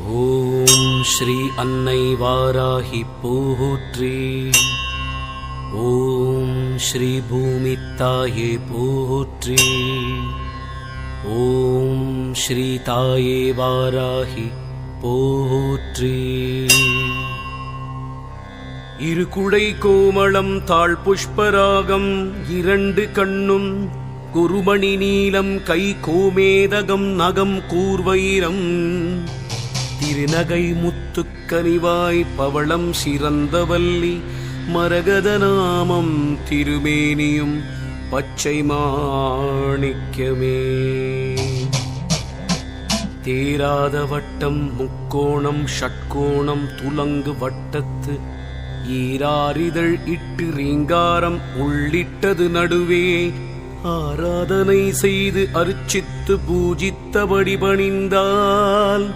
ஓம் ஸ்ரீ அன்னை வாராகி போற்றி. ஓம் ஸ்ரீ பூமி தாயே போற்றி. ஓம் ஸ்ரீ தாயே வாராகி போற்றி. இருகுடை கோமளம் தாழ் புஷ்பராகம் இரண்டு கண்ணும் குருமணி நீலம் கை கோமேதகம் நகம் கூர்வைரம் திருநகை முத்துக்கனிவாய் பவளம் சிறந்தவல்லி மரகத நாமம் திருமேனியும் பச்சை மாணிக்கமே. தேராத வட்டம் முக்கோணம் ஷட்கோணம் துலங்கு வட்டத்து ஈராரிதழ் இட்டு ரீங்காரம் உள்ளிட்டது நடுவே ஆராதனை செய்து அர்ச்சித்து பூஜித்தபடி பணிந்தால்